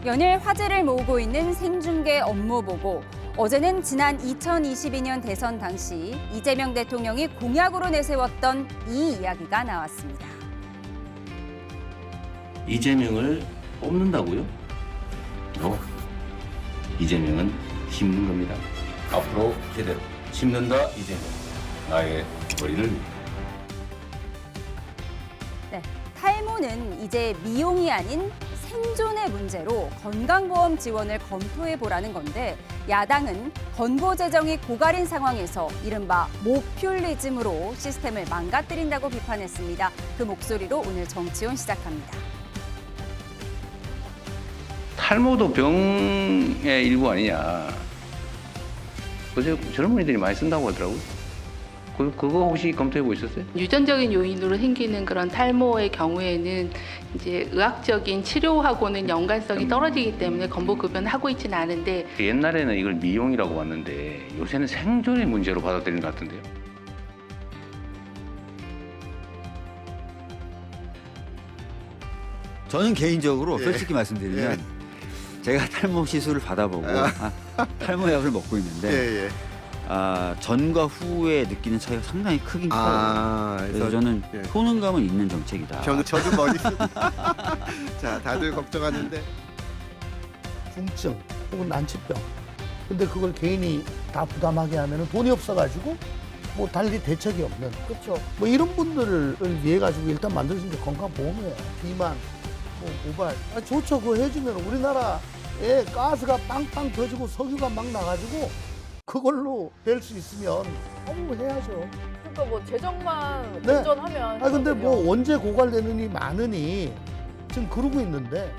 연일 화제를 모으고 있는 생중계 업무 보고. 어제는 지난 2022년 대선 당시 이재명 대통령이 공약으로 내세웠던 이 이야기가 나왔습니다. 이재명을 뽑는다고요? 이재명은 심는 겁니다. 앞으로 제대로 심는다 이재명. 나의 머리를. 네, 탈모는 이제 미용이 아닌 생존의 문제로 건강보험 지원을 검토해보라는 건데 야당은 건보 재정이 고갈인 상황에서 이른바 모퓰리즘으로 시스템을 망가뜨린다고 비판했습니다. 그 목소리로 오늘 정치온 시작합니다. 탈모도 병의 일부 아니냐. 그래서 젊은이들이 많이 쓴다고 하더라고요. 그거 혹시 검토해 보셨어요? 유전적인 요인으로 생기는 그런 탈모의 경우에는 이제 의학적인 치료하고는 연관성이 떨어지기 때문에 건보급여는 하고 있지는 않은데 옛날에는 이걸 미용이라고 봤는데 요새는 생존의 문제로 받아들이는 것 같은데요. 저는 개인적으로 예. 솔직히 말씀드리면 제가 탈모 시술을 받아보고 탈모 약을 먹고 있는데 전과 후에 느끼는 차이가 상당히 크긴 커요. 그래서 저는 효능감은 있는 정책이다. 저도 머리 자, 다들 걱정하는데 중증 혹은 난치병. 근데 그걸 개인이 다 부담하게 하면 돈이 없어가지고 뭐 달리 대책이 없는. 그렇죠. 뭐 이런 분들을 위해 가지고 일단 만들어진 게 건강보험이에요. 비만, 뭐 모발. 좋죠. 그거 해주면 우리나라에 가스가 빵빵 터지고 석유가 막 나가지고 그걸로 될 수 있으면 해야죠. 그러니까 뭐 재정만 네. 건전하면. 근데 뭐 언제 고갈되느니 마느니 지금 그러고 있는데.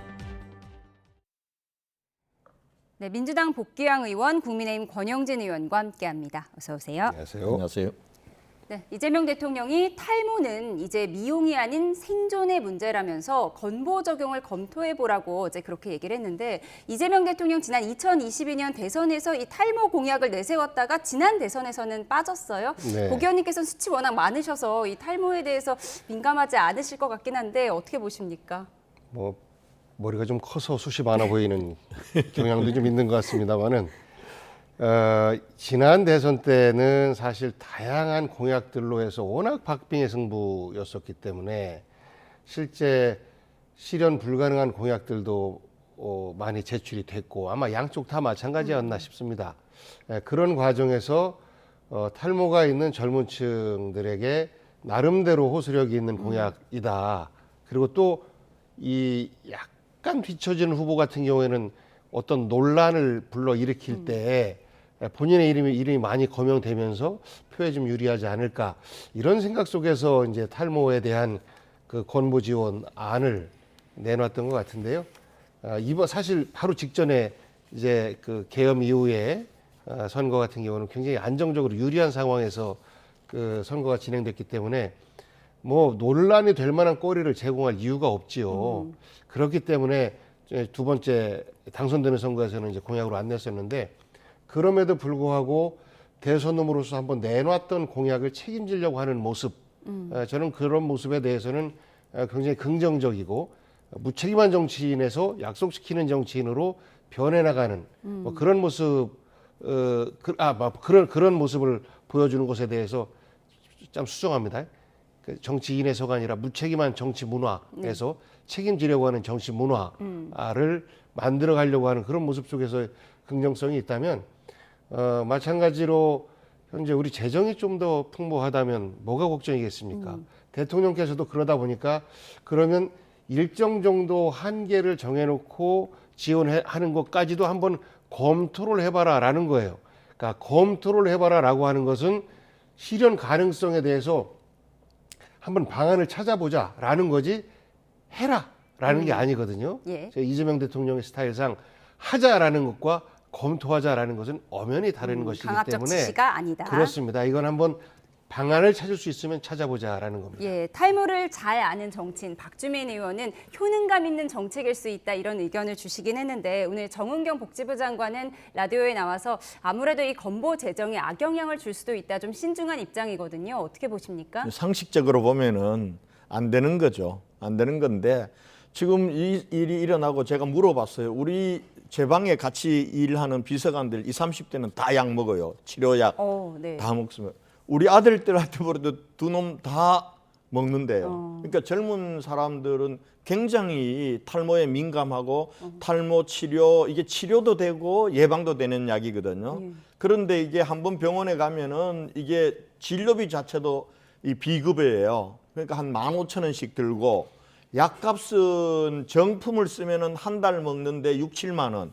네, 민주당 복귀양 의원, 국민의힘 권영진 의원과 함께합니다. 어서 오세요. 안녕하세요. 네, 이재명 대통령이 탈모는 이제 미용이 아닌 생존의 문제라면서 건보 적용을 검토해보라고 어제 그렇게 얘기를 했는데 이재명 대통령 지난 2022년 대선에서 이 탈모 공약을 내세웠다가 지난 대선에서는 빠졌어요. 네. 복 의원님께서는 수치 워낙 많으셔서 이 탈모에 대해서 민감하지 않으실 것 같긴 한데 어떻게 보십니까? 뭐 머리가 좀 커서 숱이 많아 보이는 경향도 좀 있는 것 같습니다만은 지난 대선 때는 사실 다양한 공약들로 해서 워낙 박빙의 승부였었기 때문에 실제 실현 불가능한 공약들도 많이 제출이 됐고 아마 양쪽 다 마찬가지였나 싶습니다. 그런 과정에서 탈모가 있는 젊은 층들에게 나름대로 호소력이 있는 공약이다. 그리고 또 이 약간 뒤처지는 후보 같은 경우에는 어떤 논란을 불러일으킬 때 본인의 이름이 많이 거명되면서 표에 좀 유리하지 않을까 이런 생각 속에서 이제 탈모에 대한 그 건보 지원 안을 내놨던 것 같은데요. 이번 사실 바로 직전에 이제 그 계엄 이후에 선거 같은 경우는 굉장히 안정적으로 유리한 상황에서 그 선거가 진행됐기 때문에 뭐 논란이 될 만한 거리를 제공할 이유가 없지요. 그렇기 때문에 두 번째 당선되는 선거에서는 이제 공약으로 안 냈었는데 그럼에도 불구하고 대선 후보로서 한번 내놨던 공약을 책임지려고 하는 모습, 저는 그런 모습에 대해서는 굉장히 긍정적이고 무책임한 정치인에서 약속시키는 정치인으로 변해나가는 뭐 그런 모습, 그런 모습을 보여주는 것에 대해서 참 수정합니다. 정치인에서가 아니라 무책임한 정치 문화에서 책임지려고 하는 정치 문화를 만들어 가려고 하는 그런 모습 속에서 긍정성이 있다면 마찬가지로 현재 우리 재정이 좀 더 풍부하다면 뭐가 걱정이겠습니까? 대통령께서도 그러다 보니까 그러면 일정 정도 한계를 정해놓고 지원하는 것까지도 한번 검토를 해봐라라는 거예요. 그러니까 검토를 해봐라라고 하는 것은 실현 가능성에 대해서 한번 방안을 찾아보자라는 거지 해라라는 게 아니거든요. 예. 이재명 대통령의 스타일상 하자라는 것과 검토하자라는 것은 엄연히 다른 것이기 강압적 때문에 지시가 아니다. 그렇습니다. 이건 한번 방안을 찾을 수 있으면 찾아보자라는 겁니다. 예, 탈모를 잘 아는 정치인 박주민 의원은 효능감 있는 정책일 수 있다 이런 의견을 주시긴 했는데 오늘 정은경 복지부 장관은 라디오에 나와서 아무래도 이 건보 재정에 악영향을 줄 수도 있다 좀 신중한 입장이거든요. 어떻게 보십니까? 상식적으로 보면은 안 되는 거죠. 안 되는 건데 지금 이 일이 일어나고 제가 물어봤어요. 우리 제 방에 같이 일하는 비서관들 20, 30대는 다 약 먹어요. 치료약 네. 다 먹으면 우리 아들들한테 보래도 두 놈 다 먹는데요. 그러니까 젊은 사람들은 굉장히 탈모에 민감하고 탈모 치료 이게 치료도 되고 예방도 되는 약이거든요. 그런데 이게 한번 병원에 가면은 이게 진료비 자체도 이 비급여예요. 그러니까 한 15,000원씩 들고 약값은 정품을 쓰면은 한 달 먹는데 6, 7만 원.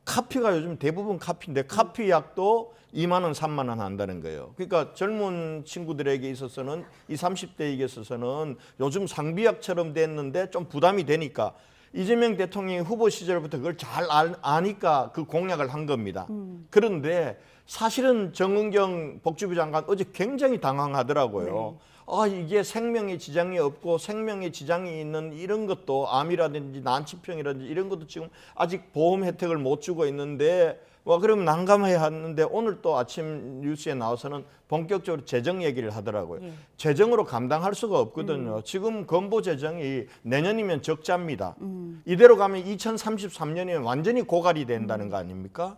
카피가 요즘 대부분 카피인데 카피 약도 2만 원, 3만 원 한다는 거예요. 그러니까 젊은 친구들에게 있어서는 20, 30대에게 있어서는 요즘 상비약처럼 됐는데 좀 부담이 되니까 이재명 대통령이 후보 시절부터 그걸 잘 아니까 그 공약을 한 겁니다. 그런데 사실은 정은경 복지부 장관 어제 굉장히 당황하더라고요. 아, 이게 생명에 지장이 없고 생명에 지장이 있는 이런 것도 암이라든지 난치병이라든지 이런 것도 지금 아직 보험 혜택을 못 주고 있는데 그러면 난감해 하는데 오늘 또 아침 뉴스에 나와서는 본격적으로 재정 얘기를 하더라고요. 재정으로 감당할 수가 없거든요. 지금 건보 재정이 내년이면 적자입니다. 이대로 가면 2033년이면 완전히 고갈이 된다는 거 아닙니까?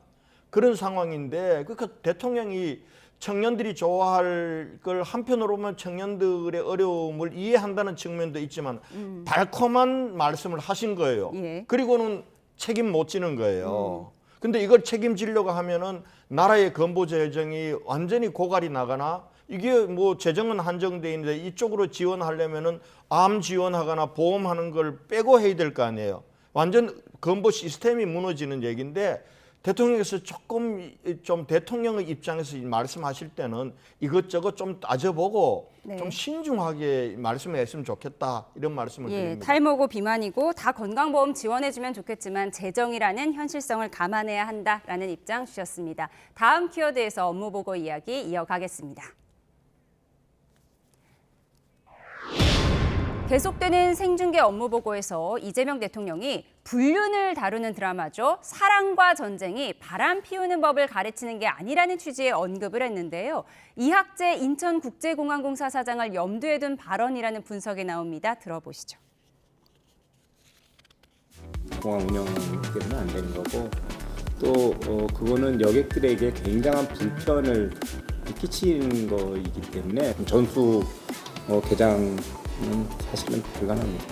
그런 상황인데 그러니까 대통령이 청년들이 좋아할 걸 한편으로 보면 청년들의 어려움을 이해한다는 측면도 있지만 달콤한 말씀을 하신 거예요. 그리고는 책임 못 지는 거예요. 근데 이걸 책임지려고 하면은 나라의 건보 재정이 완전히 고갈이 나거나 이게 뭐 재정은 한정돼 있는데 이쪽으로 지원하려면은 암 지원하거나 보험하는 걸 빼고 해야 될 거 아니에요. 완전 건보 시스템이 무너지는 얘기인데 대통령께서 조금 좀 대통령의 입장에서 말씀하실 때는 이것저것 좀 따져보고 좀 신중하게 말씀했으면 좋겠다 이런 말씀을 드립니다. 탈모고 비만이고 다 건강보험 지원해주면 좋겠지만 재정이라는 현실성을 감안해야 한다라는 입장 주셨습니다. 다음 키워드에서 업무보고 이야기 이어가겠습니다. 계속되는 생중계 업무보고에서 이재명 대통령이 불륜을 다루는 드라마죠. 사랑과 전쟁이 바람 피우는 법을 가르치는 게 아니라는 취지의 언급을 했는데요. 이학재 인천국제공항공사 사장을 염두에 둔 발언이라는 분석이 나옵니다. 들어보시죠. 공항 운영되면 안 되는 거고 또 그거는 여객들에게 굉장한 불편을 끼치는 거이기 때문에 전수 개장 사실은 불가능합니다.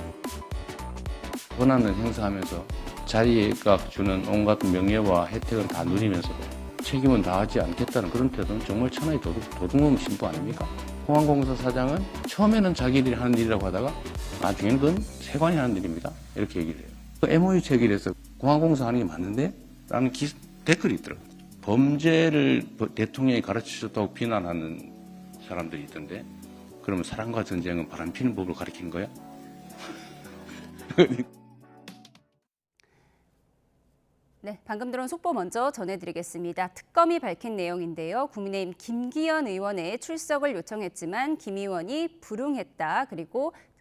권한을 행사하면서 자기가 주는 온갖 명예와 혜택은 다 누리면서도 책임은 다하지 않겠다는 그런 태도는 정말 천하의 도둑놈 신부 아닙니까? 공항공사 사장은 처음에는 자기들이 하는 일이라고 하다가 나중에는 그건 세관이 하는 일입니다. 이렇게 얘기를 해요. 그 MOU 체결을 해서 공항공사 하는 게 맞는데? 라는 댓글이 있더라고요. 범죄를 대통령이 가르치셨다고 비난하는 사람들이 있던데 그러면 사랑과 전쟁은 바람피는 법을 가르치는 거야? 네, 방금 들은 속보 먼저 전해드리겠습니다. 특검이 밝힌 내용인데요. 국민의힘 김기현 의원의 출석을 요청했지만 김 의원이 불응했다.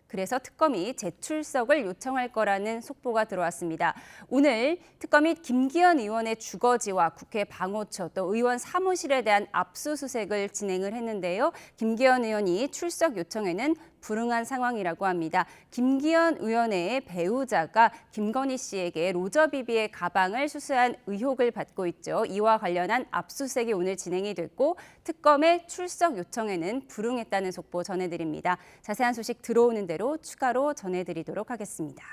그래서 특검이 재출석을 요청할 거라는 속보가 들어왔습니다. 오늘 특검이 김기현 의원의 주거지와 국회 방호처 또 의원 사무실에 대한 압수수색을 진행을 했는데요. 김기현 의원이 출석 요청에는 불응한 상황이라고 합니다. 김기현 의원의 배우자가 김건희 씨에게 로저비비의 가방을 수수한 의혹을 받고 있죠. 이와 관련한 압수수색이 오늘 진행이 됐고 특검의 출석 요청에는 불응했다는 속보 전해드립니다. 자세한 소식 들어오는 대로 추가로 전해드리도록 하겠습니다.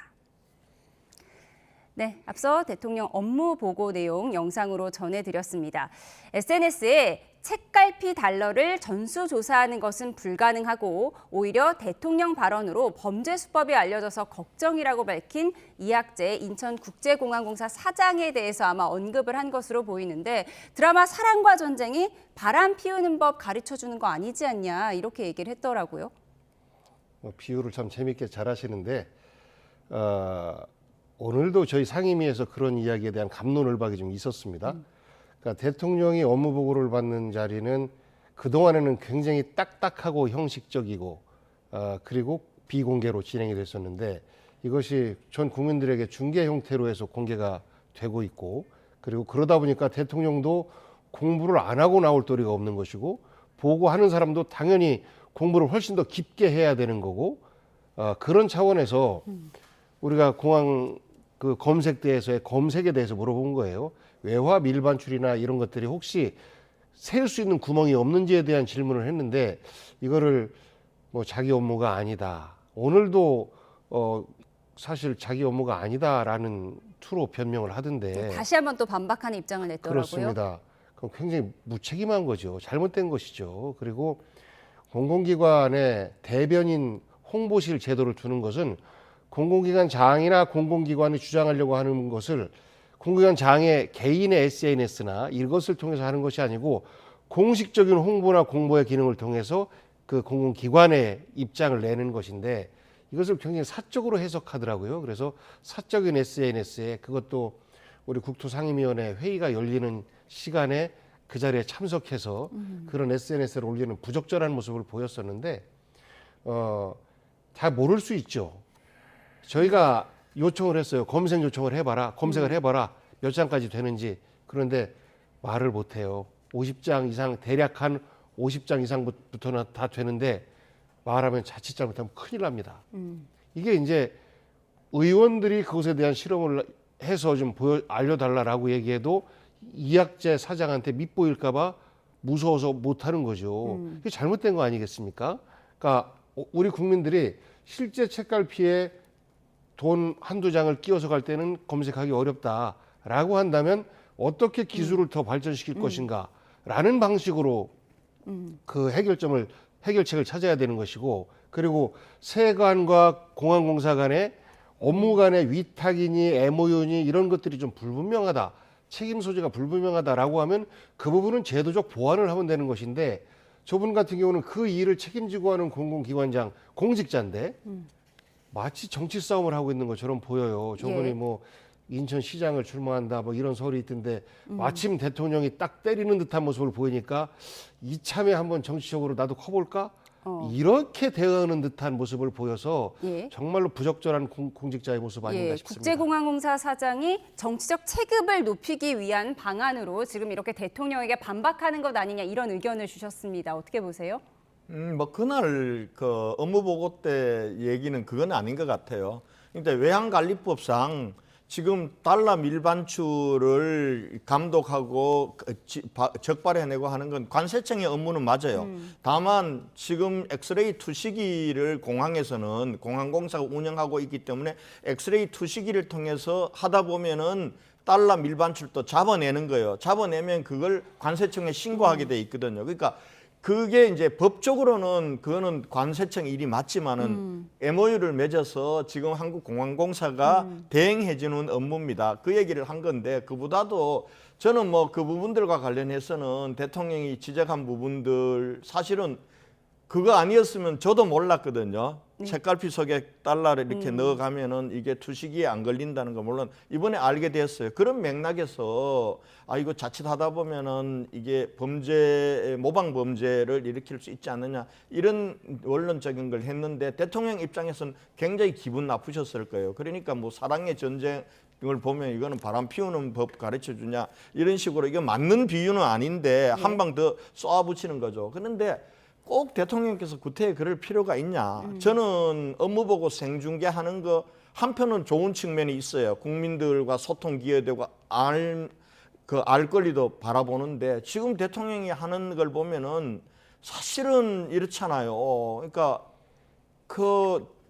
네, 앞서 대통령 업무 보고 내용 영상으로 전해드렸습니다. SNS에 책갈피 달러를 전수조사하는 것은 불가능하고 오히려 대통령 발언으로 범죄 수법이 알려져서 걱정이라고 밝힌 이학재 인천국제공항공사 사장에 대해서 아마 언급을 한 것으로 보이는데 드라마 사랑과 전쟁이 바람 피우는 법 가르쳐주는 거 아니지 않냐 이렇게 얘기를 했더라고요. 비유를 참 재밌게 잘 하시는데 오늘도 저희 상임위에서 그런 이야기에 대한 갑론을박이 좀 있었습니다. 그러니까 대통령이 업무 보고를 받는 자리는 그동안에는 굉장히 딱딱하고 형식적이고 그리고 비공개로 진행이 됐었는데 이것이 전 국민들에게 중계 형태로 해서 공개가 되고 있고 그리고 그러다 보니까 대통령도 공부를 안 하고 나올 도리가 없는 것이고 보고하는 사람도 당연히 공부를 훨씬 더 깊게 해야 되는 거고 그런 차원에서 우리가 공항 그 검색대에서의 검색에 대해서 물어본 거예요. 외화 밀반출이나 이런 것들이 혹시 셀 수 있는 구멍이 없는지에 대한 질문을 했는데 이거를 뭐 자기 업무가 아니다. 오늘도 사실 자기 업무가 아니다라는 투로 변명을 하던데. 다시 한번 또 반박하는 입장을 냈더라고요. 그렇습니다. 그럼 굉장히 무책임한 거죠. 잘못된 것이죠. 그리고 공공기관에 대변인 홍보실 제도를 두는 것은 공공기관 장이나 공공기관이 주장하려고 하는 것을 공공기관 장의 개인의 SNS나 이것을 통해서 하는 것이 아니고 공식적인 홍보나 공보의 기능을 통해서 그 공공기관의 입장을 내는 것인데 이것을 굉장히 사적으로 해석하더라고요. 그래서 사적인 SNS에 그것도 우리 국토상임위원회 회의가 열리는 시간에 그 자리에 참석해서 그런 SNS를 올리는 부적절한 모습을 보였었는데 잘 모를 수 있죠. 저희가 요청을 했어요. 검색 요청을 해봐라. 검색을 해봐라. 몇 장까지 되는지. 그런데 말을 못해요. 50장 이상 대략 한 50장 이상부터는 다 되는데 말하면 자칫 잘못하면 큰일 납니다. 이게 이제 의원들이 그것에 대한 실험을 해서 좀 알려달라라고 얘기해도 이학재 사장한테 밉보일까봐 무서워서 못하는 거죠. 이게 잘못된 거 아니겠습니까? 그러니까 우리 국민들이 실제 책갈피에 돈 한두 장을 끼워서 갈 때는 검색하기 어렵다라고 한다면 어떻게 기술을 더 발전시킬 것인가라는 방식으로 그 해결책을 찾아야 되는 것이고, 그리고 세관과 공항공사 간의 업무 간의 위탁이니 MOU니 이런 것들이 좀 불분명하다, 책임 소재가 불분명하다라고 하면 그 부분은 제도적 보완을 하면 되는 것인데, 저분 같은 경우는 그 일을 책임지고 하는 공공기관장, 공직자인데 마치 정치 싸움을 하고 있는 것처럼 보여요. 저분이 예. 뭐 인천시장을 출마한다 뭐 이런 설이 있던데 마침 대통령이 딱 때리는 듯한 모습을 보이니까 이참에 한번 정치적으로 나도 커볼까? 이렇게 대응하는 듯한 모습을 보여서 예. 정말로 부적절한 공직자의 모습 아닌가 예, 싶습니다. 국제공항공사 사장이 정치적 체급을 높이기 위한 방안으로 지금 이렇게 대통령에게 반박하는 것 아니냐 이런 의견을 주셨습니다. 어떻게 보세요? 뭐 그날 그 업무 보고 때 얘기는 그건 아닌 것 같아요. 근데 외항관리법상 지금 달러 밀반출을 감독하고 적발해내고 하는 건 관세청의 업무는 맞아요. 다만 지금 엑스레이 투시기를 공항에서는 공항공사가 운영하고 있기 때문에 엑스레이 투시기를 통해서 하다 보면은 달러 밀반출도 잡아내는 거예요. 잡아내면 그걸 관세청에 신고하게 돼 있거든요. 그러니까 그게 이제 법적으로는 그거는 관세청 일이 맞지만은 MOU를 맺어서 지금 한국공항공사가 대행해 주는 업무입니다. 그 얘기를 한 건데, 그보다도 저는 뭐 그 부분들과 관련해서는 대통령이 지적한 부분들 사실은 그거 아니었으면 저도 몰랐거든요. 책갈피 속에 달러를 이렇게 넣어가면은 이게 투시기에 안 걸린다는 거 물론 이번에 알게 됐어요. 그런 맥락에서 이거 자칫하다 보면은 이게 모방 범죄를 일으킬 수 있지 않느냐 이런 원론적인 걸 했는데, 대통령 입장에서는 굉장히 기분 나쁘셨을 거예요. 그러니까 뭐 사랑의 전쟁 을 보면 이거는 바람 피우는 법 가르쳐 주냐 이런 식으로, 이거 맞는 비유는 아닌데 한 방 더 쏘아붙이는 거죠. 그런데 꼭 대통령께서 구태에 그럴 필요가 있냐. 저는 업무 보고 생중계하는 거 한편은 좋은 측면이 있어요. 국민들과 소통 기여되고 알 권리도 바라보는데, 지금 대통령이 하는 걸 보면은 사실은 이렇잖아요. 그러니까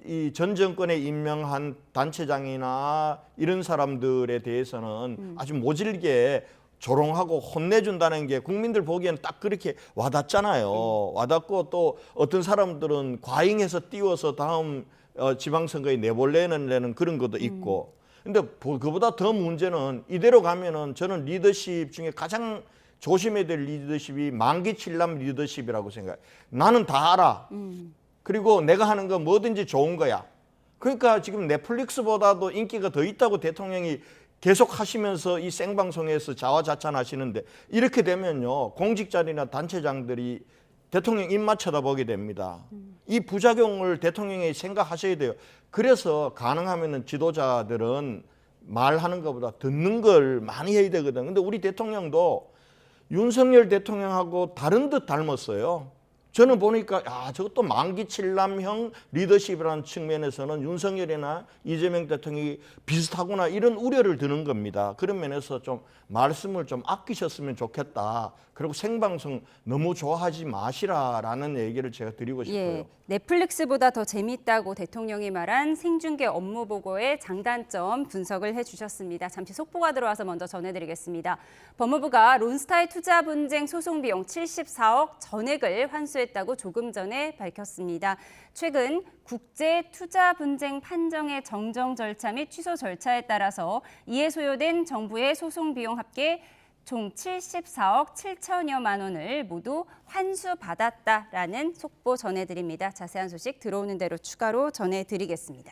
이 전 정권에 임명한 단체장이나 이런 사람들에 대해서는 아주 모질게 조롱하고 혼내준다는 게 국민들 보기에는 딱 그렇게 와닿잖아요. 와닿고 또 어떤 사람들은 과잉해서 띄워서 다음 지방선거에 내볼래는 그런 것도 있고. 근데 그보다 더 문제는 이대로 가면은 저는 리더십 중에 가장 조심해야 될 리더십이 만기칠람 리더십이라고 생각해요. 나는 다 알아. 그리고 내가 하는 거 뭐든지 좋은 거야. 그러니까 지금 넷플릭스보다도 인기가 더 있다고 대통령이 계속 하시면서 이 생방송에서 자화자찬하시는데, 이렇게 되면요 공직자들이나 단체장들이 대통령 입맛 쳐다보게 됩니다. 이 부작용을 대통령이 생각하셔야 돼요. 그래서 가능하면은 지도자들은 말하는 것보다 듣는 걸 많이 해야 되거든. 근데 우리 대통령도 윤석열 대통령하고 다른 듯 닮았어요. 저는 보니까 저것도 만기칠남형 리더십이라는 측면에서는 윤석열이나 이재명 대통령이 비슷하구나 이런 우려를 드는 겁니다. 그런 면에서 좀 말씀을 좀 아끼셨으면 좋겠다. 그리고 생방송 너무 좋아하지 마시라라는 얘기를 제가 드리고 싶어요. 예, 넷플릭스보다 더 재미있다고 대통령이 말한 생중계 업무 보고의 장단점 분석을 해주셨습니다. 잠시 속보가 들어와서 먼저 전해드리겠습니다. 법무부가 론스타의 투자 분쟁 소송 비용 74억 전액을 환수했다고 조금 전에 밝혔습니다. 최근 국제 투자 분쟁 판정의 정정 절차 및 취소 절차에 따라서 이에 소요된 정부의 소송 비용 합계 총 74억 7천여만 원을 모두 환수받았다라는 속보 전해드립니다. 자세한 소식 들어오는 대로 추가로 전해드리겠습니다.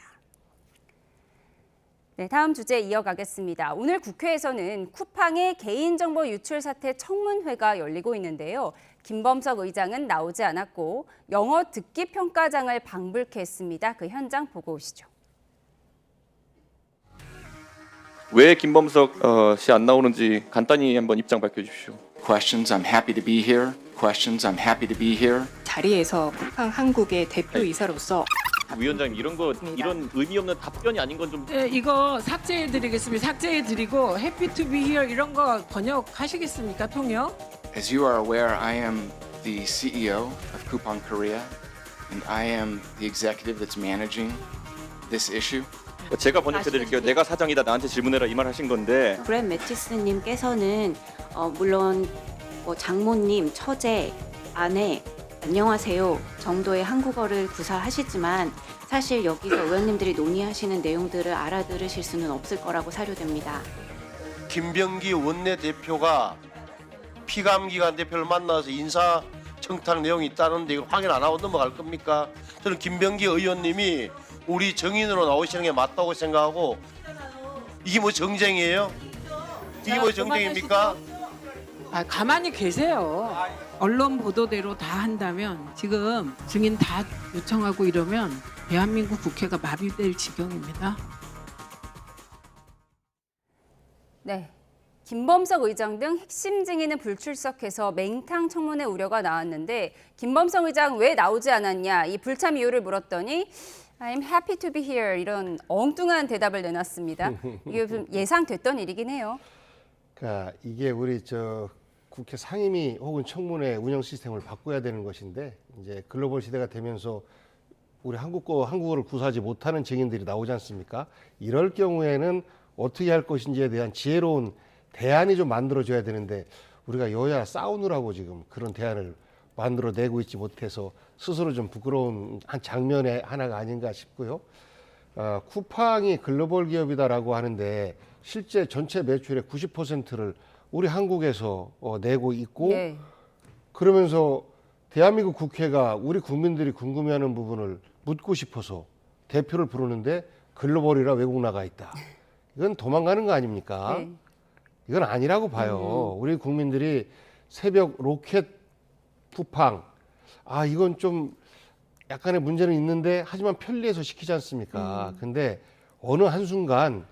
네, 다음 주제 이어가겠습니다. 오늘 국회에서는 쿠팡의 개인정보 유출 사태 청문회가 열리고 있는데요. 김범석 의장은 나오지 않았고 영어 듣기 평가장을 방불케 했습니다. 그 현장 보고 오시죠. 왜 김범석 씨 안 나오는지 간단히 한번 입장 밝혀주십시오. Questions, I'm happy to be here. Questions, I'm happy to be here. 자리에서 쿠팡 한국의 대표이사로서 위원장님 이런 의미 없는 답변이 아닌 건 좀. 네, 이거 삭제해드리겠습니다. 삭제해드리고 Happy to be here 이런 거 번역하시겠습니까? 통역? As you are aware, I am the CEO of Coupang Korea, and I am the executive that's managing this issue. 제가 번역해드릴게요. 내가 사장이다 나한테 질문해라 이 말 하신 건데. 브랜 매티스님께서는 물론 장모님, 처제, 아내 안녕하세요 정도의 한국어를 구사하시지만 사실 여기서 의원님들이 논의하시는 내용들을 알아들으실 수는 없을 거라고 사료됩니다. 김병기 원내대표가 피감기관 대표를 만나서 인사청탁 내용이 있다는데 이거 확인 안 하고 넘어갈 겁니까? 저는 김병기 의원님이 우리 정인으로 나오시는 게 맞다고 생각하고 이게 뭐 정쟁이에요? 이게 뭐 정쟁입니까? 가만히 계세요. 언론 보도대로 다 한다면 지금 증인 다 요청하고 이러면 대한민국 국회가 마비될 지경입니다. 네. 김범석 의장 등 핵심 증인은 불출석해서 맹탕 청문회 우려가 나왔는데 김범석 의장 왜 나오지 않았냐 이 불참 이유를 물었더니 I'm happy to be here 이런 엉뚱한 대답을 내놨습니다. 이게 좀 예상됐던 일이긴 해요. 그러니까 이게 우리 국회 상임위 혹은 청문회 운영 시스템을 바꿔야 되는 것인데 이제 글로벌 시대가 되면서 우리 한국어를 구사하지 못하는 증인들이 나오지 않습니까? 이럴 경우에는 어떻게 할 것인지에 대한 지혜로운 대안이 좀 만들어져야 되는데 우리가 여야 싸우느라고 지금 그런 대안을 만들어내고 있지 못해서 스스로 좀 부끄러운 한 장면의 하나가 아닌가 싶고요. 쿠팡이 글로벌 기업이다라고 하는데 실제 전체 매출의 90%를 우리 한국에서 내고 있고 네. 그러면서 대한민국 국회가 우리 국민들이 궁금해하는 부분을 묻고 싶어서 대표를 부르는데 글로벌이라 외국 나가 있다. 이건 도망가는 거 아닙니까? 네. 이건 아니라고 봐요. 우리 국민들이 새벽 로켓 쿠팡 이건 좀 약간의 문제는 있는데 하지만 편리해서 시키지 않습니까? 근데 어느 한순간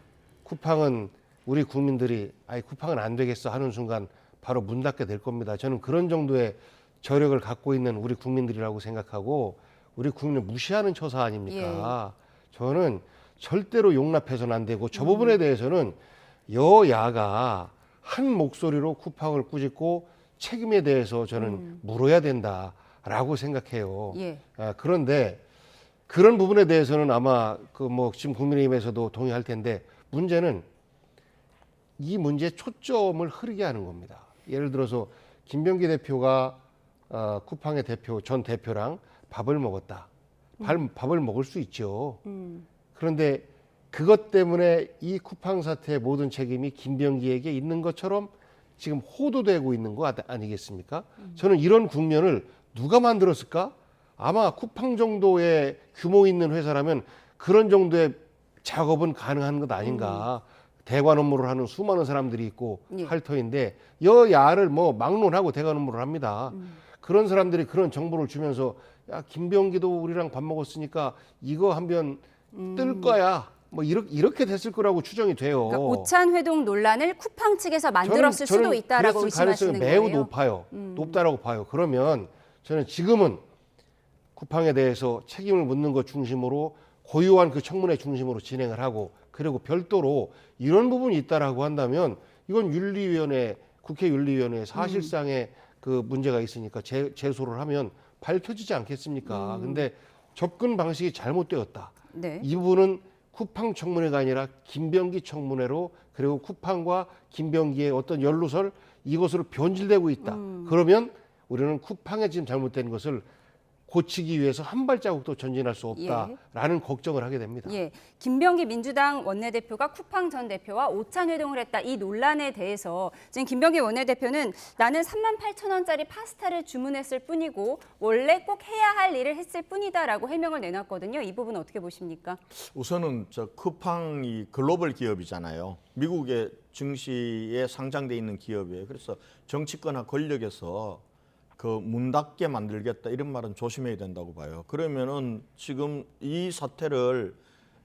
쿠팡은 우리 국민들이 쿠팡은 안 되겠어 하는 순간 바로 문 닫게 될 겁니다. 저는 그런 정도의 저력을 갖고 있는 우리 국민들이라고 생각하고 우리 국민을 무시하는 처사 아닙니까? 저는 절대로 용납해서는 안 되고 저 부분에 대해서는 여야가 한 목소리로 쿠팡을 꾸짖고 책임에 대해서 저는 물어야 된다라고 생각해요. 그런데 그런 부분에 대해서는 아마 지금 국민의힘에서도 동의할 텐데 문제는 이 문제에 초점을 흐리게 하는 겁니다. 예를 들어서 김병기 대표가 쿠팡의 전 대표랑 밥을 먹었다. 밥을 먹을 수 있죠. 그런데 그것 때문에 이 쿠팡 사태의 모든 책임이 김병기에게 있는 것처럼 지금 호도되고 있는 거 아니겠습니까? 저는 이런 국면을 누가 만들었을까? 아마 쿠팡 정도의 규모 있는 회사라면 그런 정도의 작업은 가능한 것 아닌가. 대관 업무를 하는 수많은 사람들이 있고 할 터인데 여야를 막론하고 대관 업무를 합니다. 그런 사람들이 그런 정보를 주면서 야 김병기도 우리랑 밥 먹었으니까 이거 한번 뜰 거야. 이렇게 됐을 거라고 추정이 돼요. 그러니까 오찬 회동 논란을 쿠팡 측에서 만들었을 수도 있다라고 의심하시는 거예요? 매우 높아요. 높다라고 봐요. 그러면 저는 지금은 쿠팡에 대해서 책임을 묻는 것 중심으로 고유한 그 청문회 중심으로 진행을 하고, 그리고 별도로 이런 부분이 있다라고 한다면 이건 윤리위원회, 국회 윤리위원회에 사실상의 그 문제가 있으니까 제소를 하면 밝혀지지 않겠습니까? 근데 접근 방식이 잘못되었다. 네. 이 부분은 쿠팡 청문회가 아니라 김병기 청문회로, 그리고 쿠팡과 김병기의 어떤 연루설, 이것으로 변질되고 있다. 그러면 우리는 쿠팡에 지금 잘못된 것을 고치기 위해서 한 발자국도 전진할 수 없다라는 걱정을 하게 됩니다. 예, 김병기 민주당 원내대표가 쿠팡 전 대표와 오찬 회동을 했다. 이 논란에 대해서 지금 김병기 원내대표는 나는 38,000원짜리 파스타를 주문했을 뿐이고 원래 꼭 해야 할 일을 했을 뿐이다라고 해명을 내놨거든요. 이 부분 어떻게 보십니까? 우선은 저 쿠팡이 글로벌 기업이잖아요. 미국의 증시에 상장돼 있는 기업이에요. 그래서 정치권과 권력에서 그 문 닫게 만들겠다 이런 말은 조심해야 된다고 봐요. 그러면은 지금 이 사태를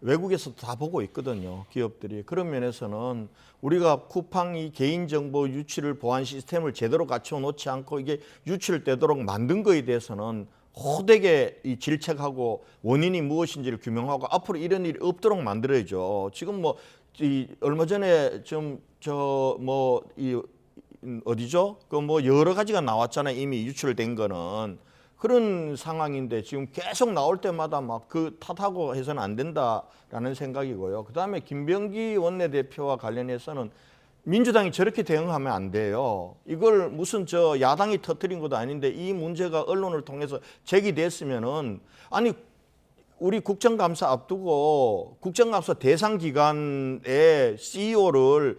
외국에서도 다 보고 있거든요, 기업들이. 그런 면에서는 우리가 쿠팡이 개인정보 유출을 보안 시스템을 제대로 갖춰 놓지 않고 이게 유출되도록 만든 거에 대해서는 호되게 이 질책하고 원인이 무엇인지를 규명하고 앞으로 이런 일이 없도록 만들어야죠. 지금 뭐 이 얼마 전에 좀 어디죠? 그 뭐 여러 가지가 나왔잖아요. 이미 유출된 거는. 그런 상황인데 지금 계속 나올 때마다 막 그 탓하고 해서는 안 된다라는 생각이고요. 그다음에 김병기 원내대표와 관련해서는 민주당이 저렇게 대응하면 안 돼요. 이걸 무슨 저 야당이 터뜨린 것도 아닌데 이 문제가 언론을 통해서 제기됐으면은, 아니 우리 국정감사 앞두고 국정감사 대상 기관의 CEO를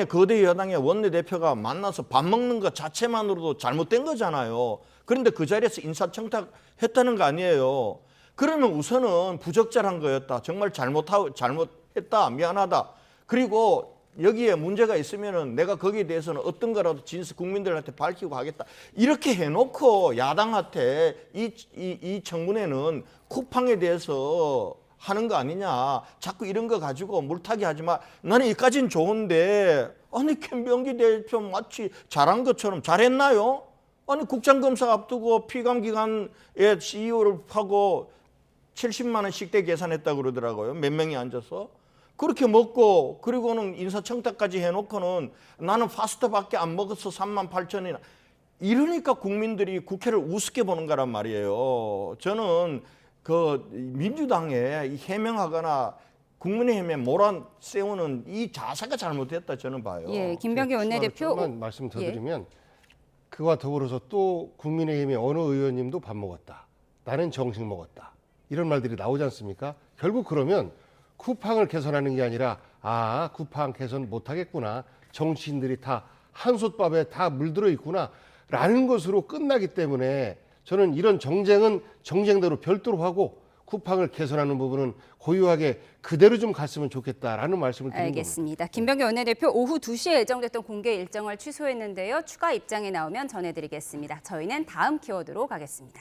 거대 여당의 원내대표가 만나서 밥 먹는 것 자체만으로도 잘못된 거잖아요. 그런데 그 자리에서 인사청탁했다는 거 아니에요. 그러면 우선은 부적절한 거였다. 정말 잘못했다. 미안하다. 그리고 여기에 문제가 있으면은 내가 거기에 대해서는 어떤 거라도 국민들한테 밝히고 하겠다. 이렇게 해놓고 야당한테 이 청문회는 쿠팡에 대해서 하는 거 아니냐. 자꾸 이런 거 가지고 물타기 하지 마. 나는 여기까지는 좋은데, 아니 김병기 대표 마치 잘한 것처럼 잘했나요? 아니 국장검사 앞두고 피감기관의 CEO를 하고 70만 원 식대 계산했다고 그러더라고요. 몇 명이 앉아서. 그렇게 먹고 그리고는 인사청탁까지 해놓고는 나는 파스타밖에 안 먹어서 38,000원이나. 이러니까 국민들이 국회를 우습게 보는 거란 말이에요. 저는 그 민주당에 해명하거나 국민의힘에 몰아세우는 이 자세가 잘못됐다 저는 봐요. 예, 김병기 원내대표. 조금만 말씀 더 드리면, 그와 더불어서 또 국민의힘의 어느 의원님도 밥 먹었다. 나는 정식 먹었다. 이런 말들이 나오지 않습니까? 결국 그러면 쿠팡을 개선하는 게 아니라 쿠팡 개선 못하겠구나. 정치인들이 다 한솥밥에 다 물들어 있구나. 라는 것으로 끝나기 때문에 저는 이런 정쟁은 정쟁대로 별도로 하고 쿠팡을 개선하는 부분은 고유하게 그대로 좀 갔으면 좋겠다라는 말씀을 드린 겁니다. 알겠습니다. 김병기 원내대표 오후 2시에 예정됐던 공개 일정을 취소했는데요. 추가 입장이 나오면 전해드리겠습니다. 저희는 다음 키워드로 가겠습니다.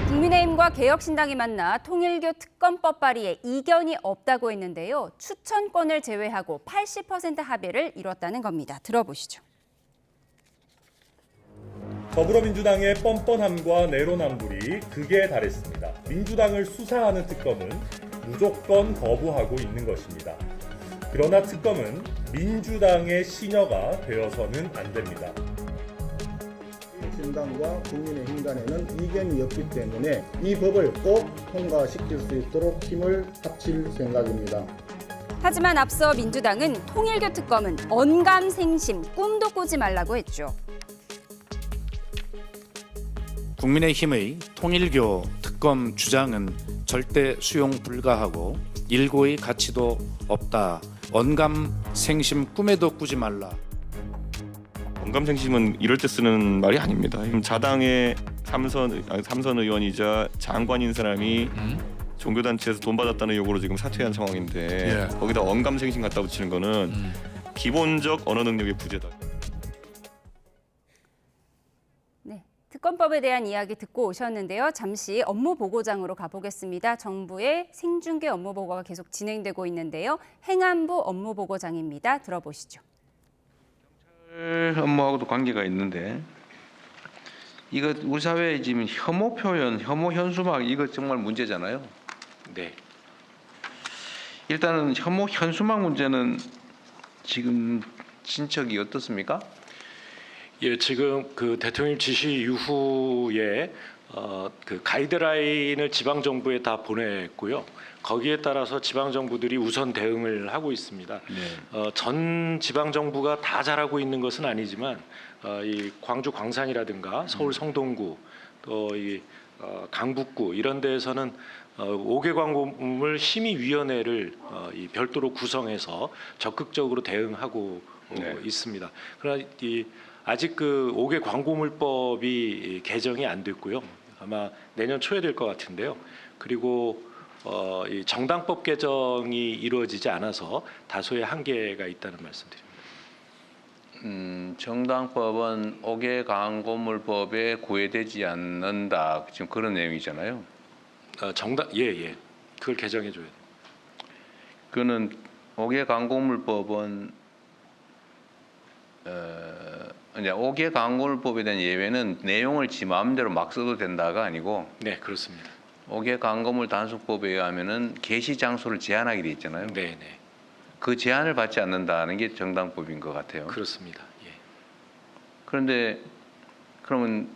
국민의힘과 개혁신당이 만나 통일교 특검법 발의에 이견이 없다고 했는데요. 추천권을 제외하고 80% 합의를 이뤘다는 겁니다. 들어보시죠. 더불어민주당의 뻔뻔함과 내로남불이 극에 달했습니다. 민주당을 수사하는 특검은 무조건 거부하고 있는 것입니다. 그러나 특검은 민주당의 시녀가 되어서는 안 됩니다. 신당과 국민의힘 간에는 이견이 없기 때문에 이 법을 꼭 통과시킬 수 있도록 힘을 합칠 생각입니다. 하지만 앞서 민주당은 통일교 특검은 언감생심, 꿈도 꾸지 말라고 했죠. 국민의힘의 통일교 특검 주장은 절대 수용 불가하고 일고의 가치도 없다. 언감생심 꿈에도 꾸지 말라. 언감생심은 이럴 때 쓰는 말이 아닙니다. 자당의 삼선 의원이자 장관인 사람이 종교단체에서 돈 받았다는 의혹으로 지금 사퇴한 상황인데 거기다 언감생심 갖다 붙이는 거는 기본적 언어 능력의 부재다. 네, 특검법에 대한 이야기 듣고 오셨는데요. 잠시 업무보고장으로 가보겠습니다. 정부의 생중계 업무보고가 계속 진행되고 있는데요. 행안부 업무보고장입니다. 들어보시죠. 업무하고도 관계가 있는데 이거 우리 사회에 지금 혐오 표현, 혐오 현수막 이거 정말 문제잖아요. 네. 일단은 혐오 현수막 문제는 지금 진척이 어떻습니까? 예, 지금 그 대통령 지시 이후에 그 가이드라인을 지방 정부에 다 보냈고요. 거기에 따라서 지방 정부들이 우선 대응을 하고 있습니다. 전 지방 정부가 다 잘하고 있는 것은 아니지만 이 광주 광산이라든가 서울 성동구 또 이 강북구 이런 데에서는 5개 광고물 심의위원회를 이 별도로 구성해서 적극적으로 대응하고 있습니다. 그러나 아직 그 5개 광고물법이 개정이 안 됐고요. 아마 내년 초에 될 것 같은데요. 그리고 이 정당법 개정이 이루어지지 않아서 다소의 한계가 있다는 말씀드립니다. 정당법은 5개 광고물법에 구애되지 않는다. 지금 그런 내용이잖아요. 예. 그걸 개정해 줘야 돼요. 그는 5개 광고물법은 이제 5개 광고물법에 대한 예외는 내용을 지 마음대로 막 써도 된다가 아니고 네, 그렇습니다. 5개 광고물 단속법에 의하면은 게시 장소를 제한하게 돼 있잖아요. 네. 그 제한을 받지 않는다는 게 정당법인 것 같아요. 그렇습니다. 예. 그런데 그러면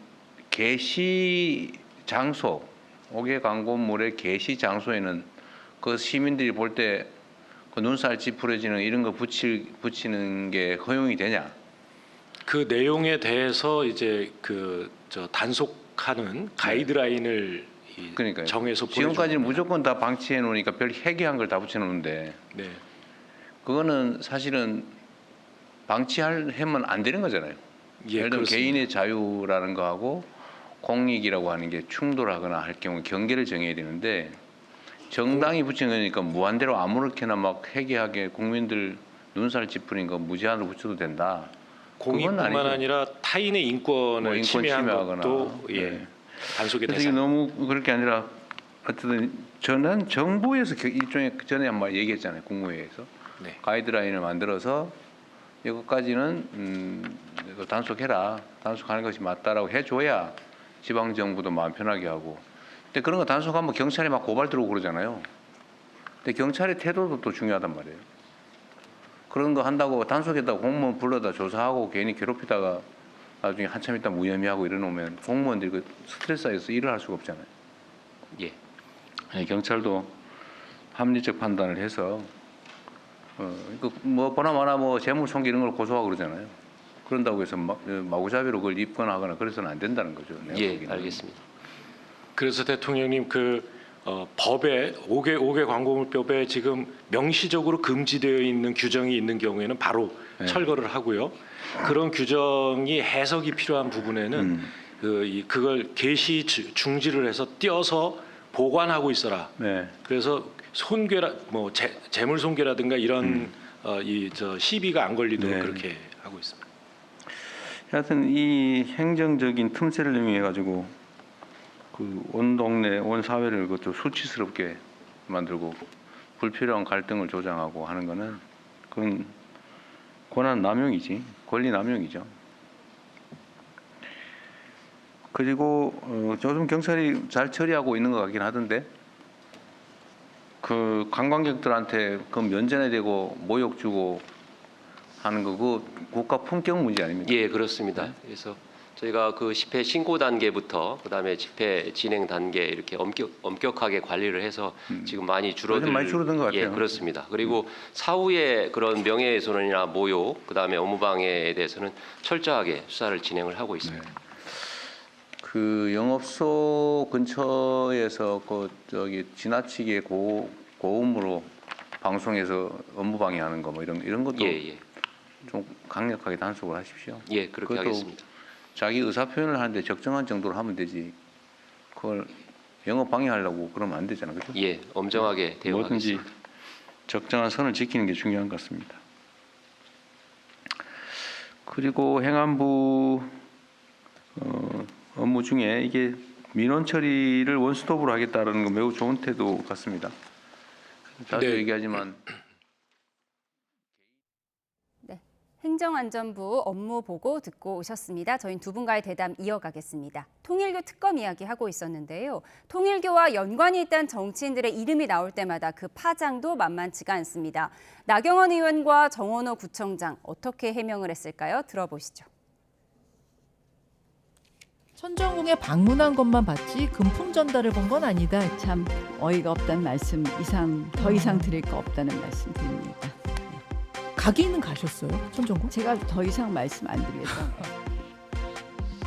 게시 장소 5개 광고물의 게시 장소에는 그 시민들이 볼 때 그 눈살 찌푸려지는 이런 거 붙이는 게 허용이 되냐? 그 내용에 대해서 이제 단속하는 가이드라인을 그러니까요. 정해서 지금까지는 무조건 다 방치해 놓으니까 별 해괴한 걸 다 붙여 놓는데 네. 그거는 사실은 방치하면 안 되는 거잖아요. 예를 들면 개인의 자유라는 거하고 공익이라고 하는 게 충돌하거나 할 경우 경계를 정해야 되는데 정당이 붙인 거니까 무한대로 아무렇게나 막 해괴하게 국민들 눈살 찌푸린 거 무제한으로 붙여도 된다. 공익뿐만 아니라 타인의 인권을 인권 침해한 침해하거나. 것도 단속의 그래서 이게 대상. 너무 그렇게 아니라 어쨌든 저는 정부에서 일종의 전에 한번 얘기했잖아요. 국무회의에서 가이드라인을 만들어서 이것까지는 단속해라. 단속하는 것이 맞다라고 해줘야 지방 정부도 마음 편하게 하고. 근데 그런 거 단속하면 경찰이 막 고발 들어오고 그러잖아요. 근데 경찰의 태도도 또 중요하단 말이에요. 그런 거 한다고 단속했다고 공무원 불러다 조사하고 괜히 괴롭히다가 나중에 한참 있다 무혐의하고 이러놓으면 공무원들이 그 스트레스 쌓여서 일을 할 수가 없잖아요. 예. 아니, 경찰도 합리적 판단을 해서 뭐 보나마나 뭐 재물손괴 이런 걸 고소하고 그러잖아요. 그런다고 해서 마구잡이로 그걸 입건하거나 그래서는 안 된다는 거죠. 예, 알겠습니다. 그래서 대통령님 법에 5개 광고물법에 지금 명시적으로 금지되어 있는 규정이 있는 경우에는 바로 철거를 하고요. 그런 규정이 해석이 필요한 부분에는 그걸 게시 중지를 해서 띄어서 보관하고 있어라. 그래서 손괴라 뭐 재물 손괴라든가 이런 시비가 안 걸리도록 그렇게 하고 있습니다. 하여튼 이 행정적인 틈새를 이용해 가지고 그 온 동네, 온 사회를 그것도 수치스럽게 만들고 불필요한 갈등을 조장하고 하는 거는 그건 권한 남용이지, 권리 남용이죠. 그리고 요즘 경찰이 잘 처리하고 있는 것 같긴 하던데 그 관광객들한테 그 면전에 대고 모욕 주고 하는 거 그 국가 품격 문제 아닙니까? 예, 그렇습니다. 그래서 저희가 그 집회 신고 단계부터 그다음에 집회 진행 단계 이렇게 엄격하게 관리를 해서 지금 많이 많이 줄어든 것 같아요. 예, 그렇습니다. 그리고 사후에 그런 명예훼손이나 모욕 그다음에 업무방해에 대해서는 철저하게 수사를 진행을 하고 있습니다. 그 영업소 근처에서 지나치게 고음으로 방송에서 업무 방해하는 거 뭐 이런 것도 좀 강력하게 단속을 하십시오. 예, 그렇게 하겠습니다. 자기 의사 표현을 하는데 적정한 정도로 하면 되지. 그걸 영업 방해하려고 그러면 안 되잖아요, 그렇죠? 예, 엄정하게 대응하겠습니다. 뭐든지 적정한 선을 지키는 게 중요한 것 같습니다. 그리고 행안부 업무 중에 이게 민원 처리를 원스톱으로 하겠다는 건 매우 좋은 태도 같습니다. 자주 얘기하지만. 행정 행정안전부 업무 보고 듣고 오셨습니다. 저희는 두 분과의 대담 이어가겠습니다. 통일교 특검 이야기하고 있었는데요. 통일교와 연관이 있다는 정치인들의 이름이 나올 때마다 그 파장도 만만치가 않습니다. 나경원 의원과 정원호 구청장 어떻게 해명을 했을까요? 들어보시죠. 천정궁에 방문한 것만 봤지 금품 전달을 본 건 아니다. 참 어이가 없다는 말씀 이상 더 이상 드릴 거 없다는 말씀 드립니다. 가기는 가셨어요? 천정궁? 제가 더 이상 말씀 안 드리겠다.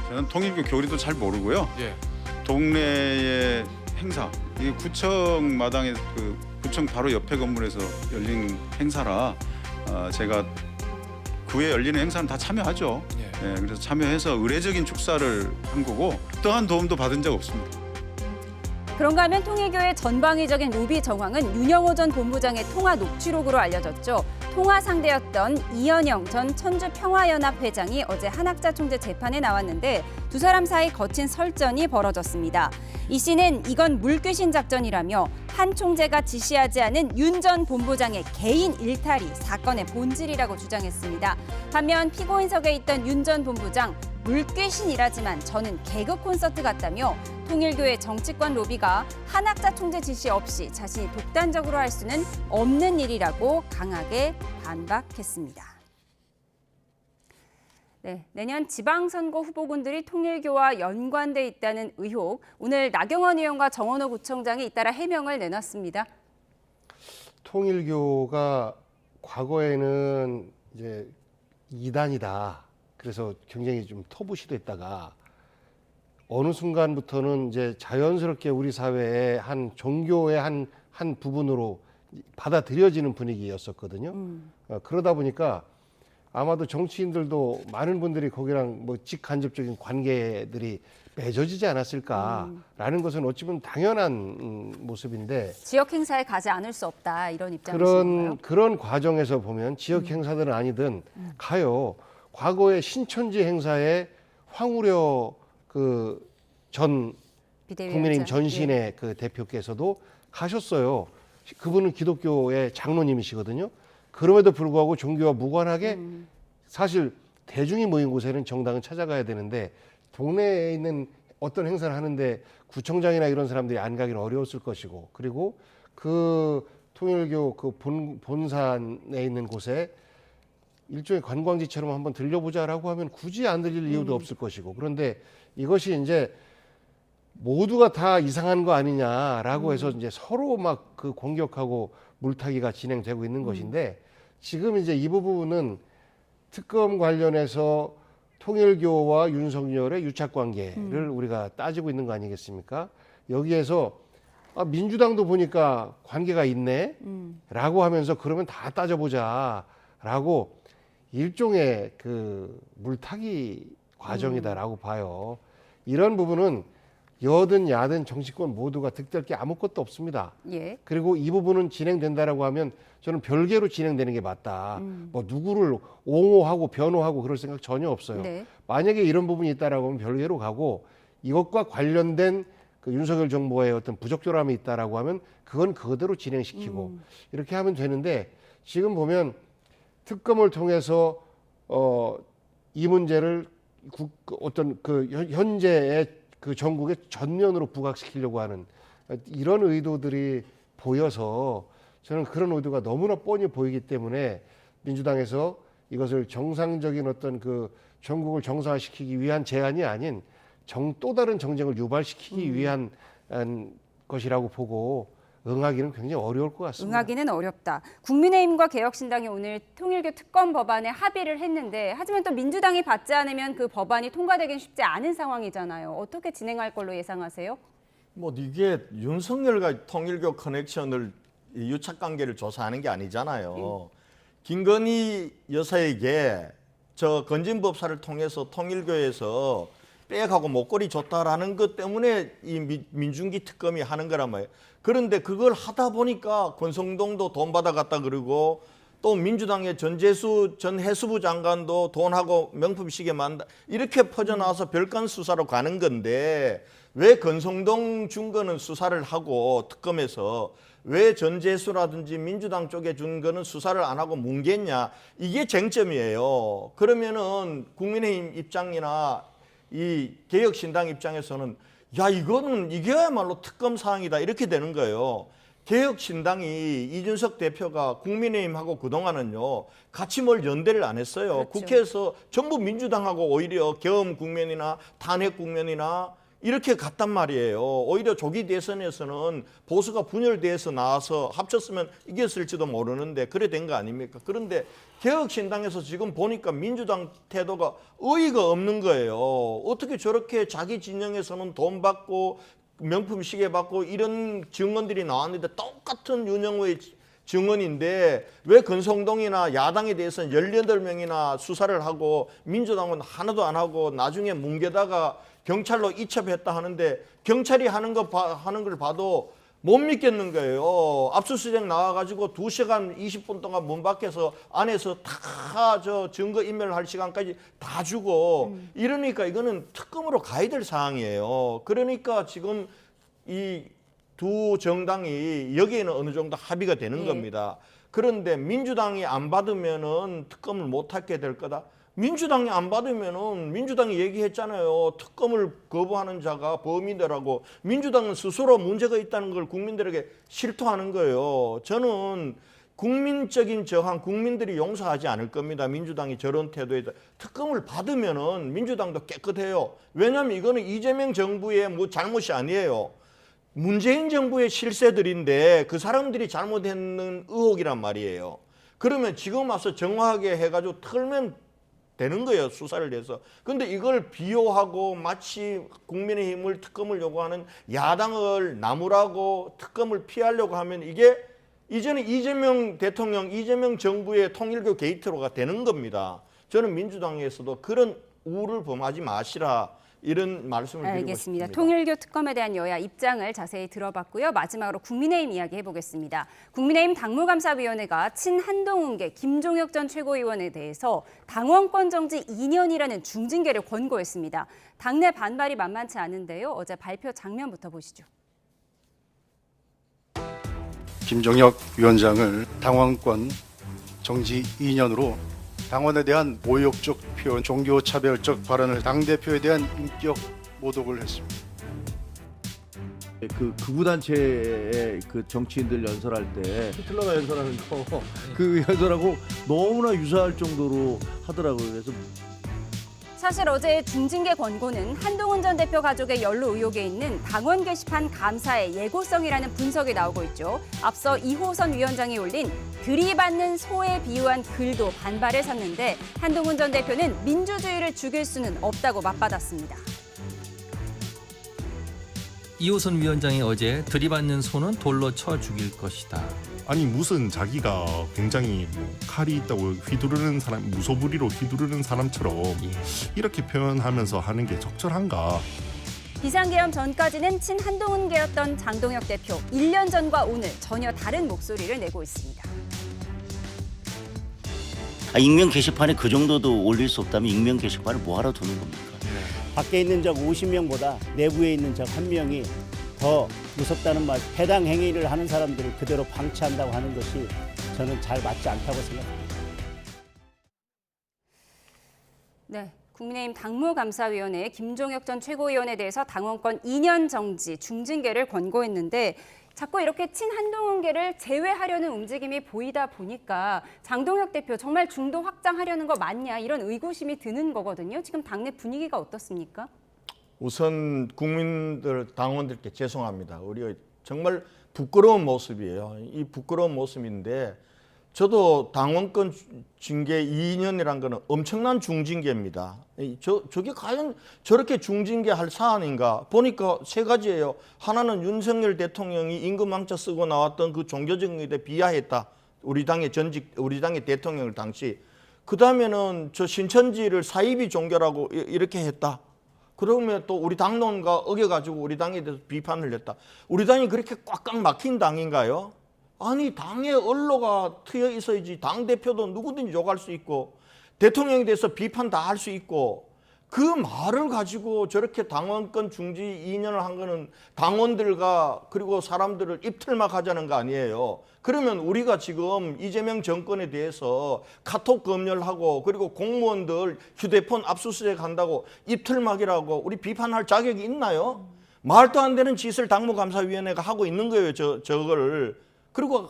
저는 통일교 교리도 잘 모르고요. 예. 동네의 행사, 이게 구청 마당에 그 구청 바로 옆에 건물에서 열린 행사라 제가 그 후에 열리는 행사는 다 참여하죠. 예. 네, 그래서 참여해서 의례적인 축사를 한 거고 어떠한 도움도 받은 적 없습니다. 그런가 하면 통일교의 전방위적인 로비 정황은 윤영호 전 본부장의 통화 녹취록으로 알려졌죠. 통화 상대였던 이현영 전 천주평화연합 회장이 어제 한학자 총재 재판에 나왔는데 두 사람 사이 거친 설전이 벌어졌습니다. 이 씨는 이건 물귀신 작전이라며 한 총재가 지시하지 않은 윤 전 본부장의 개인 일탈이 사건의 본질이라고 주장했습니다. 반면 피고인석에 있던 윤 전 본부장 물귀신이라지만 저는 개그 콘서트 같다며 통일교의 정치권 로비가 한학자 총재 지시 없이 자신이 독단적으로 할 수는 없는 일이라고 강하게 반박했습니다. 네, 내년 지방선거 후보군들이 통일교와 연관돼 있다는 의혹, 오늘 나경원 의원과 정원호 구청장이 잇따라 해명을 내놨습니다. 통일교가 과거에는 이제 이단이다. 그래서 굉장히 좀 터부시됐다가 어느 순간부터는 이제 자연스럽게 우리 사회의 한 종교의 한 부분으로 받아들여지는 분위기였었거든요. 그러다 보니까 아마도 정치인들도 많은 분들이 거기랑 뭐 직간접적인 관계들이 맺어지지 않았을까라는 것은 어찌 보면 당연한 모습인데 지역 행사에 가지 않을 수 없다 이런 입장이신가요? 그런 과정에서 보면 지역 행사든 아니든 가요. 과거에 신천지 행사에 황우려 그 전 국민의힘 전신의 그 대표께서도 가셨어요. 그분은 기독교의 장로님이시거든요. 그럼에도 불구하고 종교와 무관하게 사실 대중이 모인 곳에는 정당은 찾아가야 되는데 동네에 있는 어떤 행사를 하는데 구청장이나 이런 사람들이 안 가기는 어려웠을 것이고 그리고 그 통일교 그 본산에 있는 곳에 일종의 관광지처럼 한번 들려보자라고 하면 굳이 안 들릴 이유도 없을 것이고 그런데 이것이 이제 모두가 다 이상한 거 아니냐라고 해서 이제 서로 막 그 공격하고 물타기가 진행되고 있는 것인데 지금 이제 이 부분은 특검 관련해서 통일교와 윤석열의 유착 관계를 우리가 따지고 있는 거 아니겠습니까? 여기에서 민주당도 보니까 관계가 있네 라고 하면서 그러면 다 따져보자라고 일종의 그 물타기 과정이다라고 봐요. 이런 부분은 여든 야든 정치권 모두가 득될 게 아무것도 없습니다. 예. 그리고 이 부분은 진행된다라고 하면 저는 별개로 진행되는 게 맞다. 뭐 누구를 옹호하고 변호하고 그럴 생각 전혀 없어요. 네. 만약에 이런 부분이 있다라고 하면 별개로 가고 이것과 관련된 그 윤석열 정부의 어떤 부적절함이 있다라고 하면 그건 그대로 진행시키고 이렇게 하면 되는데 지금 보면 특검을 통해서 이 문제를 어떤 그 현재의 그 전국에 전면으로 부각시키려고 하는 이런 의도들이 보여서 저는 그런 의도가 너무나 뻔히 보이기 때문에 민주당에서 이것을 정상적인 어떤 그 전국을 정상화시키기 위한 제안이 아닌 또 다른 정쟁을 유발시키기 위한 것이라고 보고 응하기는 굉장히 어려울 것 같습니다. 응하기는 어렵다. 국민의힘과 개혁신당이 오늘 통일교 특검 법안에 합의를 했는데 하지만 또 민주당이 받지 않으면 그 법안이 통과되긴 쉽지 않은 상황이잖아요. 어떻게 진행할 걸로 예상하세요? 뭐 이게 윤석열과 통일교 커넥션을 유착 관계를 조사하는 게 아니잖아요. 김건희 여사에게 저 건진법사를 통해서 통일교에서 백하고 목걸이 줬다라는 것 때문에 이 민중기 특검이 하는 거란 말이에요. 그런데 그걸 하다 보니까 권성동도 돈 받아갔다 그러고 또 민주당의 전재수 전 해수부 장관도 돈하고 명품 시계 만다 이렇게 퍼져나와서 별건 수사로 가는 건데 왜 권성동 준 거는 수사를 하고 특검에서 왜 전재수라든지 민주당 쪽에 준 거는 수사를 안 하고 뭉갰냐, 이게 쟁점이에요. 그러면은 국민의힘 입장이나 이 개혁신당 입장에서는 야, 이거는 이게야말로 특검 사항이다, 이렇게 되는 거예요. 개혁신당이 이준석 대표가 국민의힘하고 그동안은요 같이 뭘 연대를 안 했어요. 그렇죠. 국회에서 전부 민주당하고 오히려 계엄 국면이나 탄핵 국면이나 이렇게 갔단 말이에요. 오히려 조기 대선에서는 보수가 분열돼서 나와서 합쳤으면 이겼을지도 모르는데 그래 된 거 아닙니까? 그런데 개혁신당에서 지금 보니까 민주당 태도가 어이가 없는 거예요. 어떻게 저렇게 자기 진영에서는 돈 받고 명품 시계 받고 이런 증언들이 나왔는데 똑같은 윤영호의 증언인데 왜 권성동이나 야당에 대해서는 18명이나 수사를 하고 민주당은 하나도 안 하고 나중에 뭉개다가 경찰로 이첩했다 하는데 경찰이 하는 걸 봐도 못 믿겠는 거예요. 압수수색 나와가지고 2시간 20분 동안 문 밖에서 안에서 다 저 증거 인멸할 시간까지 다 주고 이러니까 이거는 특검으로 가야 될 사항이에요. 그러니까 지금 이 두 정당이 여기에는 어느 정도 합의가 되는 겁니다. 그런데 민주당이 안 받으면은 특검을 못 하게 될 거다. 민주당이 안 받으면은 민주당이 얘기했잖아요. 특검을 거부하는 자가 범인이라고. 민주당은 스스로 문제가 있다는 걸 국민들에게 실토하는 거예요. 저는 국민적인 저항, 국민들이 용서하지 않을 겁니다. 민주당이 저런 태도에 특검을 받으면은 민주당도 깨끗해요. 왜냐하면 이거는 이재명 정부의 뭐 잘못이 아니에요. 문재인 정부의 실세들인데 그 사람들이 잘못했는 의혹이란 말이에요. 그러면 지금 와서 정확하게 해가지고 털면 되는 거예요. 수사를 해서. 근데 이걸 비호하고 마치 국민의힘을 특검을 요구하는 야당을 나무라고 특검을 피하려고 하면 이게 이제는 이재명 대통령, 이재명 정부의 통일교 게이트로가 되는 겁니다. 저는 민주당에서도 그런 우를 범하지 마시라. 이런 말씀을 드리고 알겠습니다. 싶습니다. 통일교 특검에 대한 여야 입장을 자세히 들어봤고요. 마지막으로 국민의힘 이야기 해보겠습니다. 국민의힘 당무감사위원회가 친한동훈계 김종혁 전 최고위원에 대해서 당원권 정지 2년이라는 중징계를 권고했습니다. 당내 반발이 만만치 않은데요. 어제 발표 장면부터 보시죠. 김종혁 위원장을 당원권 정지 2년으로 당원에 대한 모욕적 표현, 종교차별적 발언을 당대표에 대한 인격 모독을 했습니다. 그 극우단체의 그 정치인들 연설할 때 히틀러가 연설하는 거 그 연설하고 너무나 유사할 정도로 하더라고요. 그래서 사실 어제 중징계 권고는 한동훈 전 대표 가족의 연루 의혹에 있는 당원 게시판 감사의 예고성이라는 분석이 나오고 있죠. 앞서 이호선 위원장이 올린 들이받는 소에 비유한 글도 반발을 샀는데 한동훈 전 대표는 민주주의를 죽일 수는 없다고 맞받았습니다. 이호선 위원장이 어제 들이받는 소는 돌로 쳐 죽일 것이다. 아니 무슨 자기가 굉장히 뭐 칼이 있다고 휘두르는 사람, 무소불위로 휘두르는 사람처럼 이렇게 표현하면서 하는 게 적절한가? 비상계엄 전까지는 친한동훈계였던 장동혁 대표. 1년 전과 오늘 전혀 다른 목소리를 내고 있습니다. 익명 게시판에 그 정도도 올릴 수 없다면 익명 게시판을 뭐하러 두는 겁니까? 밖에 있는 적 50명보다 내부에 있는 적 1명이 더 무섭다는 말, 해당 행위를 하는 사람들을 그대로 방치한다고 하는 것이 저는 잘 맞지 않다고 생각합니다. 네, 국민의힘 당무감사위원회 김종혁 전 최고위원에 대해서 당원권 2년 정지, 중징계를 권고했는데 자꾸 이렇게 친한동훈계를 제외하려는 움직임이 보이다 보니까 장동혁 대표 정말 중도 확장하려는 거 맞냐 이런 의구심이 드는 거거든요. 지금 당내 분위기가 어떻습니까? 우선 국민들, 당원들께 죄송합니다. 우리가 정말 부끄러운 모습이에요. 이 부끄러운 모습인데 저도 당원권 징계 2년이란 거는 엄청난 중징계입니다. 저게 과연 저렇게 중징계할 사안인가? 보니까 세 가지예요. 하나는 윤석열 대통령이 임금왕자 쓰고 나왔던 그 종교정의에 비하했다. 우리 당의 대통령을 당시. 그 다음에는 저 신천지를 사이비 종교라고 이렇게 했다. 그러면 또 우리 당론과 어겨가지고 우리 당에 대해서 비판을 했다. 우리 당이 그렇게 꽉꽉 막힌 당인가요? 아니 당의 언로가 트여 있어야지 당대표도 누구든지 욕할 수 있고 대통령에 대해서 비판 다 할 수 있고 그 말을 가지고 저렇게 당원권 중지 2년을 한 거는 당원들과 그리고 사람들을 입틀막 하자는 거 아니에요. 그러면 우리가 지금 이재명 정권에 대해서 카톡 검열하고 그리고 공무원들 휴대폰 압수수색 한다고 입틀막이라고 우리 비판할 자격이 있나요? 말도 안 되는 짓을 당무감사위원회가 하고 있는 거예요. 저거를. 그리고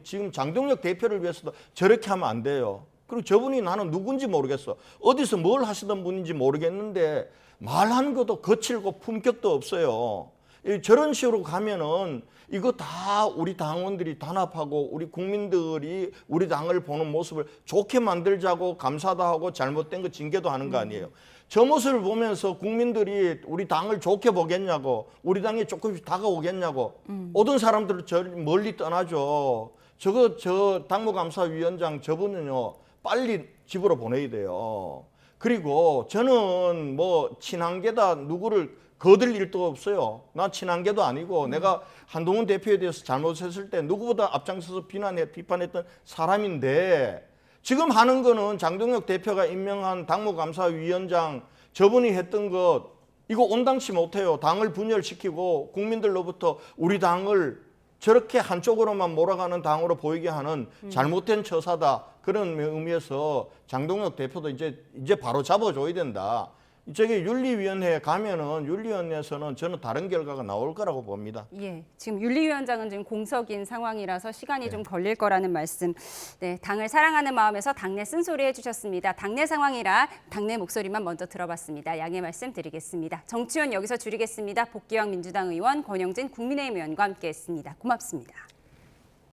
지금 장동혁 대표를 위해서도 저렇게 하면 안 돼요. 그리고 저분이 나는 누군지 모르겠어. 어디서 뭘 하시던 분인지 모르겠는데 말하는 것도 거칠고 품격도 없어요. 저런 식으로 가면은 이거 다 우리 당원들이 단합하고 우리 국민들이 우리 당을 보는 모습을 좋게 만들자고 감사도 하고 잘못된 거 징계도 하는 거 아니에요. 저 모습을 보면서 국민들이 우리 당을 좋게 보겠냐고, 우리 당이 조금씩 다가오겠냐고, 오던 사람들은 저 멀리 떠나죠. 저 당무감사위원장 저분은요, 빨리 집으로 보내야 돼요. 그리고 저는 뭐 친한계다 누구를 거들 일도 없어요. 난 친한계도 아니고 내가 한동훈 대표에 대해서 잘못했을 때 누구보다 앞장서서 비판했던 사람인데 지금 하는 거는 장동혁 대표가 임명한 당무감사위원장 저분이 했던 것 이거 온당치 못해요. 당을 분열시키고 국민들로부터 우리 당을 저렇게 한쪽으로만 몰아가는 당으로 보이게 하는 잘못된 처사다. 그런 의미에서 장동혁 대표도 이제 바로 잡아줘야 된다. 저기 윤리위원회에 가면은 윤리위원회에서는 저는 다른 결과가 나올 거라고 봅니다. 예, 지금 윤리위원장은 지금 공석인 상황이라서 시간이 좀 걸릴 거라는 말씀. 네, 당을 사랑하는 마음에서 당내 쓴소리 해주셨습니다. 당내 상황이라 당내 목소리만 먼저 들어봤습니다. 양해 말씀 드리겠습니다. 정치원 여기서 줄이겠습니다. 복귀왕 민주당 의원 권영진 국민의힘 의원과 함께했습니다. 고맙습니다.